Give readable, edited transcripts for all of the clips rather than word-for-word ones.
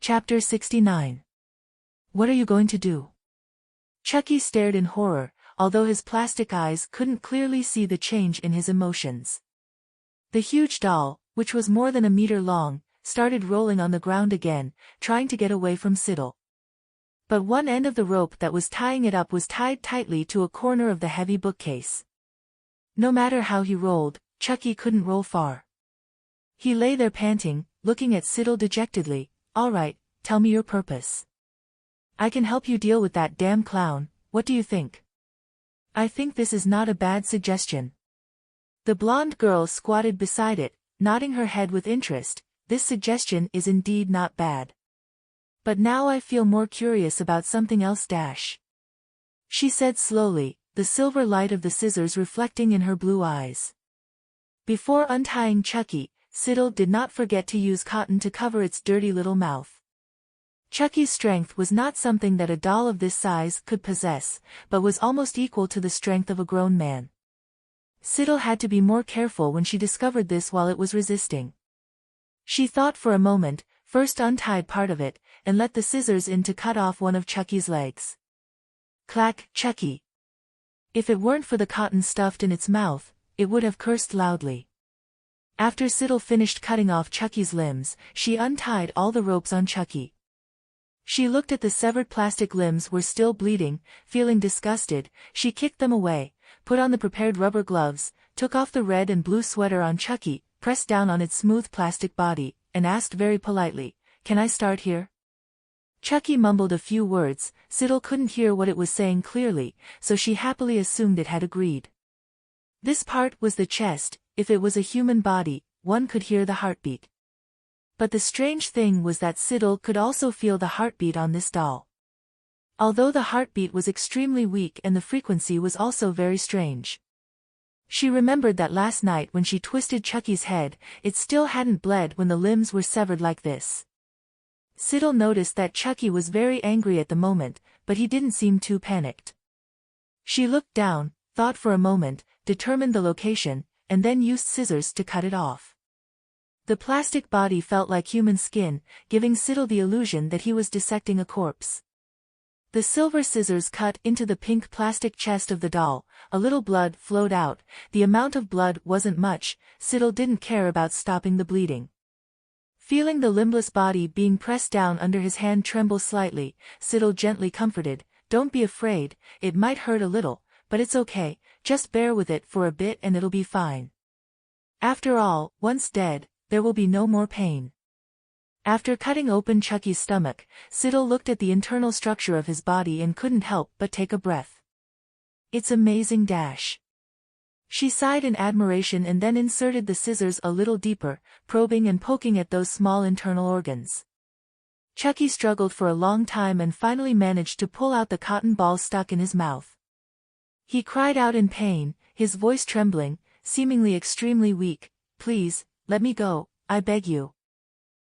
Chapter 69. What are you going to do? Chucky stared in horror, although his plastic eyes couldn't clearly see the change in his emotions. The huge doll, which was more than a meter long, started rolling on the ground again, trying to get away from Siddle. But one end of the rope that was tying it up was tied tightly to a corner of the heavy bookcase. No matter how he rolled, Chucky couldn't roll far. He lay there panting, looking at Siddle dejectedly. "All right, tell me your purpose. I can help you deal with that damn clown, what do you think?" "I think this is not a bad suggestion." The blonde girl squatted beside it, nodding her head with interest. "This suggestion is indeed not bad. But now I feel more curious about something else she said slowly, the silver light of the scissors reflecting in her blue eyes. Before untying Chucky, Siddle did not forget to use cotton to cover its dirty little mouth. Chucky's strength was not something that a doll of this size could possess, but was almost equal to the strength of a grown man. Siddle had to be more careful when she discovered this while it was resisting. She thought for a moment, first untied part of it, and let the scissors in to cut off one of Chucky's legs. Clack, Chucky. If it weren't for the cotton stuffed in its mouth, it would have cursed loudly. After Siddle finished cutting off Chucky's limbs, she untied all the ropes on Chucky. She looked at the severed plastic limbs were still bleeding, feeling disgusted, she kicked them away, put on the prepared rubber gloves, took off the red and blue sweater on Chucky, pressed down on its smooth plastic body, and asked very politely, "Can I start here?" Chucky mumbled a few words. Siddle couldn't hear what it was saying clearly, so she happily assumed it had agreed. This part was the chest. If it was a human body, one could hear the heartbeat. But the strange thing was that Siddle could also feel the heartbeat on this doll. Although the heartbeat was extremely weak and the frequency was also very strange. She remembered that last night when she twisted Chucky's head, it still hadn't bled when the limbs were severed like this. Siddle noticed that Chucky was very angry at the moment, but he didn't seem too panicked. She looked down, thought for a moment, determined the location, and then used scissors to cut it off. The plastic body felt like human skin, giving Siddle the illusion that he was dissecting a corpse. The silver scissors cut into the pink plastic chest of the doll, a little blood flowed out. The amount of blood wasn't much, Siddle didn't care about stopping the bleeding. Feeling the limbless body being pressed down under his hand tremble slightly, Siddle gently comforted, "Don't be afraid, it might hurt a little, but it's okay, just bear with it for a bit and it'll be fine. After all, once dead, there will be no more pain." After cutting open Chucky's stomach, Siddle looked at the internal structure of his body and couldn't help but take a breath. "It's amazing." She sighed in admiration and then inserted the scissors a little deeper, probing and poking at those small internal organs. Chucky struggled for a long time and finally managed to pull out the cotton ball stuck in his mouth. He cried out in pain, his voice trembling, seemingly extremely weak. "Please, let me go, I beg you.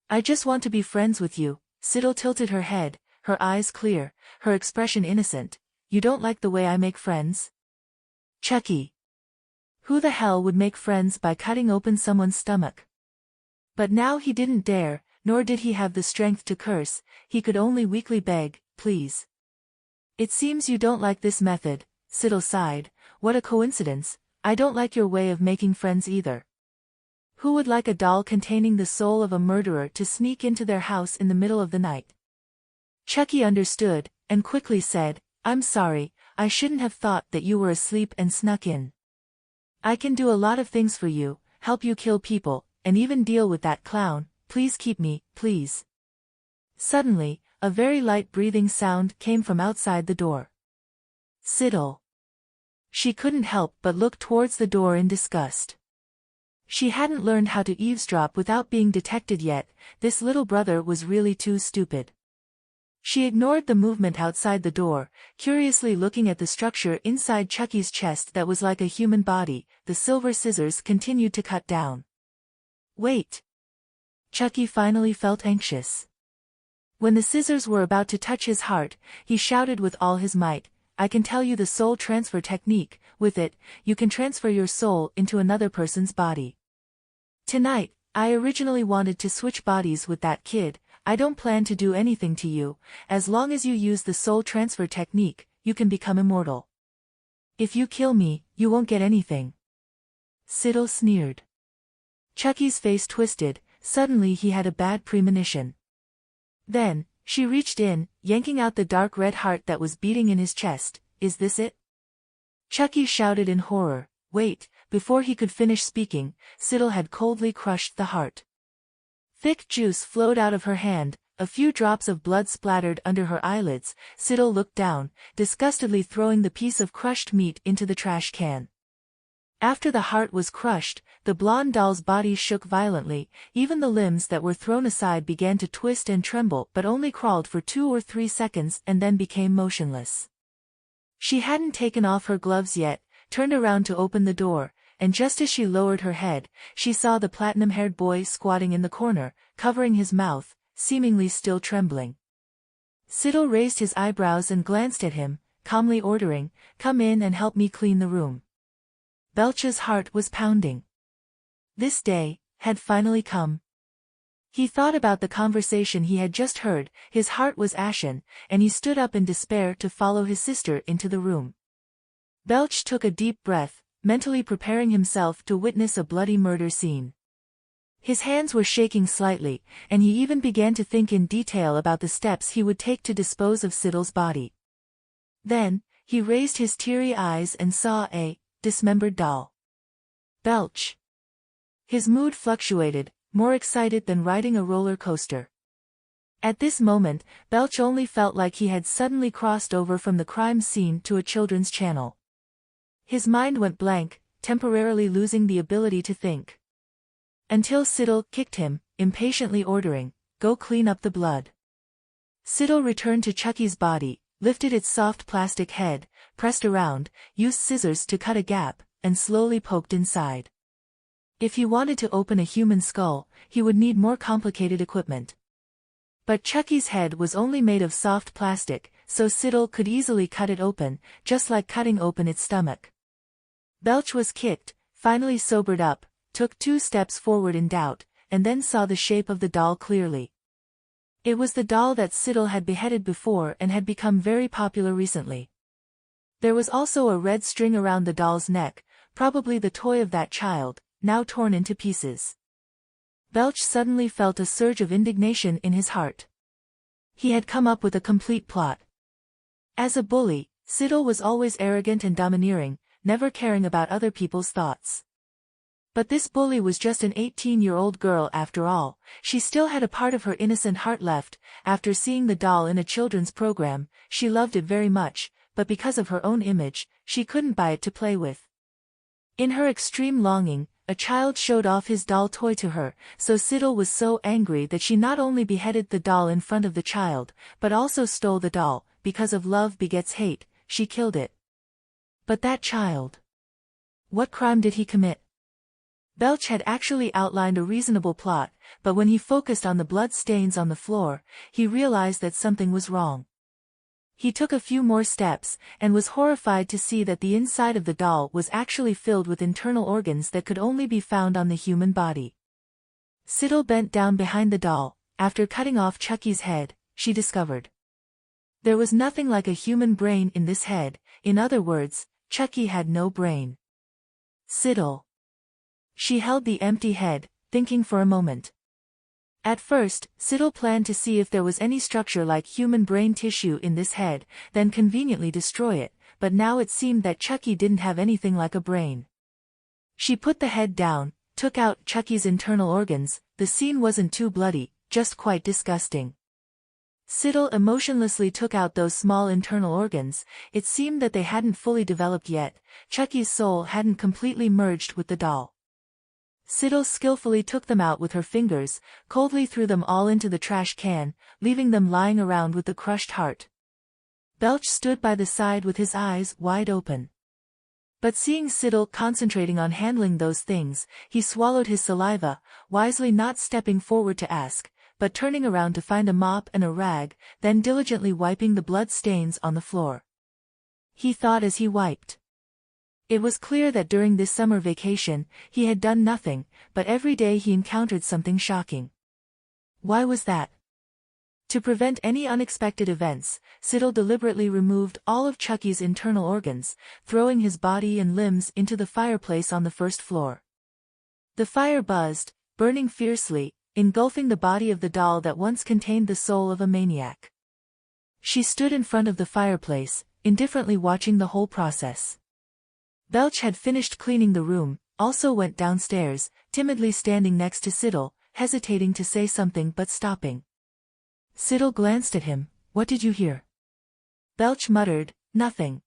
I just want to be friends with you." Siddle tilted her head, her eyes clear, her expression innocent. "You don't like the way I make friends?" Chucky. Who the hell would make friends by cutting open someone's stomach? But now he didn't dare, nor did he have the strength to curse, he could only weakly beg, "Please." "It seems you don't like this method," Siddle sighed. "What a coincidence, I don't like your way of making friends either. Who would like a doll containing the soul of a murderer to sneak into their house in the middle of the night?" Chucky understood, and quickly said, "I'm sorry, I shouldn't have thought that you were asleep and snuck in. I can do a lot of things for you, help you kill people, and even deal with that clown. Please keep me, please." Suddenly, a very light breathing sound came from outside the door. Siddle. She couldn't help but look towards the door in disgust. She hadn't learned how to eavesdrop without being detected yet, this little brother was really too stupid. She ignored the movement outside the door, curiously looking at the structure inside Chucky's chest that was like a human body. The silver scissors continued to cut down. "Wait." Chucky finally felt anxious. When the scissors were about to touch his heart, he shouted with all his might, "I can tell you the soul transfer technique. With it, you can transfer your soul into another person's body. Tonight, I originally wanted to switch bodies with that kid. I don't plan to do anything to you. As long as you use the soul transfer technique, you can become immortal. If you kill me, you won't get anything. Siddle sneered. Chucky's face twisted. Suddenly he had a bad premonition. Then, she reached in, yanking out the dark red heart that was beating in his chest. Is this it? Chucky shouted in horror. Wait, before he could finish speaking, Siddle had coldly crushed the heart. Thick juice flowed out of her hand, a few drops of blood splattered under her eyelids. Siddle looked down, disgustedly throwing the piece of crushed meat into the trash can. After the heart was crushed, the blonde doll's body shook violently. Even the limbs that were thrown aside began to twist and tremble, but only crawled for 2 or 3 seconds and then became motionless. She hadn't taken off her gloves yet, turned around to open the door, and just as she lowered her head, she saw the platinum-haired boy squatting in the corner, covering his mouth, seemingly still trembling. Siddle raised his eyebrows and glanced at him, calmly ordering, "Come in and help me clean the room." Belch's heart was pounding. This day had finally come. He thought about the conversation he had just heard, his heart was ashen, and he stood up in despair to follow his sister into the room. Belch took a deep breath, mentally preparing himself to witness a bloody murder scene. His hands were shaking slightly, and he even began to think in detail about the steps he would take to dispose of Siddle's body. Then, he raised his teary eyes and saw a dismembered doll. Belch. His mood fluctuated, more excited than riding a roller coaster. At this moment, Belch only felt like he had suddenly crossed over from the crime scene to a children's channel. His mind went blank, temporarily losing the ability to think. Until Siddle kicked him, impatiently ordering, "Go clean up the blood." Siddle returned to Chucky's body, lifted its soft plastic head, pressed around, used scissors to cut a gap, and slowly poked inside. If he wanted to open a human skull, he would need more complicated equipment. But Chucky's head was only made of soft plastic, so Siddle could easily cut it open, just like cutting open its stomach. Belch was kicked, finally sobered up, took 2 steps forward in doubt, and then saw the shape of the doll clearly. It was the doll that Siddle had beheaded before and had become very popular recently. There was also a red string around the doll's neck, probably the toy of that child, now torn into pieces. Belch suddenly felt a surge of indignation in his heart. He had come up with a complete plot. As a bully, Siddle was always arrogant and domineering, never caring about other people's thoughts. But this bully was just an 18-year-old girl after all. She still had a part of her innocent heart left. After seeing the doll in a children's program, she loved it very much, but because of her own image, she couldn't buy it to play with. In her extreme longing, a child showed off his doll toy to her, so Siddle was so angry that she not only beheaded the doll in front of the child, but also stole the doll. Because of love begets hate, she killed it. But that child. What crime did he commit? Belch had actually outlined a reasonable plot, but when he focused on the blood stains on the floor, he realized that something was wrong. He took a few more steps, and was horrified to see that the inside of the doll was actually filled with internal organs that could only be found on the human body. Siddle bent down behind the doll. After cutting off Chucky's head, she discovered there was nothing like a human brain in this head. In other words, Chucky had no brain. Siddle. She held the empty head, thinking for a moment. At first, Siddle planned to see if there was any structure like human brain tissue in this head, then conveniently destroy it, but now it seemed that Chucky didn't have anything like a brain. She put the head down, took out Chucky's internal organs. The scene wasn't too bloody, just quite disgusting. Siddle emotionlessly took out those small internal organs. It seemed that they hadn't fully developed yet. Chucky's soul hadn't completely merged with the doll. Siddle skillfully took them out with her fingers, coldly threw them all into the trash can, leaving them lying around with the crushed heart. Belch stood by the side with his eyes wide open. But seeing Siddle concentrating on handling those things, he swallowed his saliva, wisely not stepping forward to ask, but turning around to find a mop and a rag, then diligently wiping the blood stains on the floor. He thought as he wiped. It was clear that during this summer vacation, he had done nothing, but every day he encountered something shocking. Why was that? To prevent any unexpected events, Siddle deliberately removed all of Chucky's internal organs, throwing his body and limbs into the fireplace on the first floor. The fire buzzed, burning fiercely, engulfing the body of the doll that once contained the soul of a maniac. She stood in front of the fireplace, indifferently watching the whole process. Belch had finished cleaning the room, also went downstairs, timidly standing next to Siddle, hesitating to say something but stopping. Siddle glanced at him. "What did you hear?" Belch muttered, "Nothing."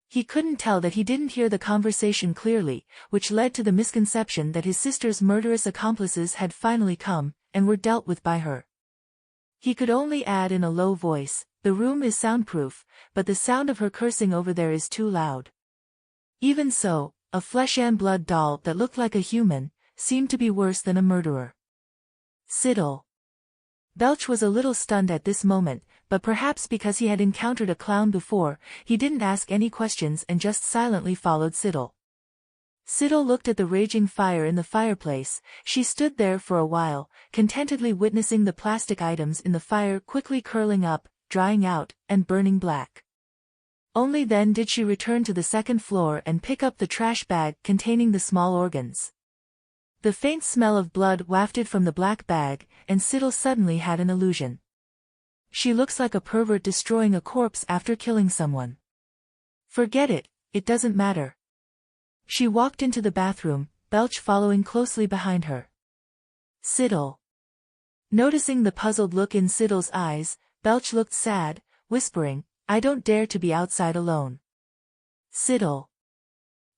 He couldn't tell that he didn't hear the conversation clearly, which led to the misconception that his sister's murderous accomplices had finally come, and were dealt with by her. He could only add in a low voice, "The room is soundproof, but the sound of her cursing over there is too loud." Even so, a flesh and blood doll that looked like a human, seemed to be worse than a murderer. Siddle. Belch was a little stunned at this moment, but perhaps because he had encountered a clown before, he didn't ask any questions and just silently followed Siddle. Siddle looked at the raging fire in the fireplace. She stood there for a while, contentedly witnessing the plastic items in the fire quickly curling up, drying out, and burning black. Only then did she return to the second floor and pick up the trash bag containing the small organs. The faint smell of blood wafted from the black bag, and Siddle suddenly had an illusion. "She looks like a pervert destroying a corpse after killing someone. Forget it, it doesn't matter." She walked into the bathroom, Belch following closely behind her. Siddle. Noticing the puzzled look in Siddle's eyes, Belch looked sad, whispering, "I don't dare to be outside alone." Siddle.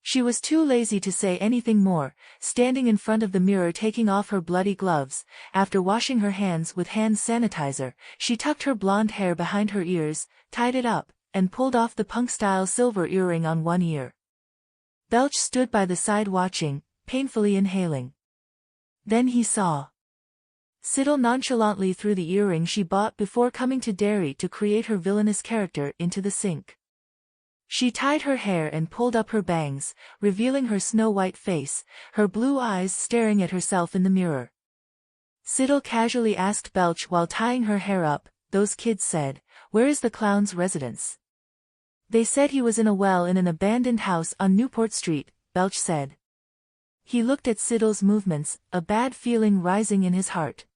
She was too lazy to say anything more, standing in front of the mirror taking off her bloody gloves. After washing her hands with hand sanitizer, she tucked her blonde hair behind her ears, tied it up, and pulled off the punk-style silver earring on one ear. Belch stood by the side watching, painfully inhaling. Then he saw. Siddle nonchalantly threw the earring she bought before coming to Derry to create her villainous character into the sink. She tied her hair and pulled up her bangs, revealing her snow-white face, her blue eyes staring at herself in the mirror. Siddle casually asked Belch while tying her hair up, "Those kids said, where is the clown's residence?" "They said he was in a well in an abandoned house on Newport Street," Belch said. He looked at Siddle's movements, a bad feeling rising in his heart.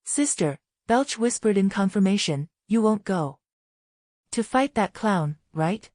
"Sister," Belch whispered in confirmation, "you won't go to fight that clown, right?"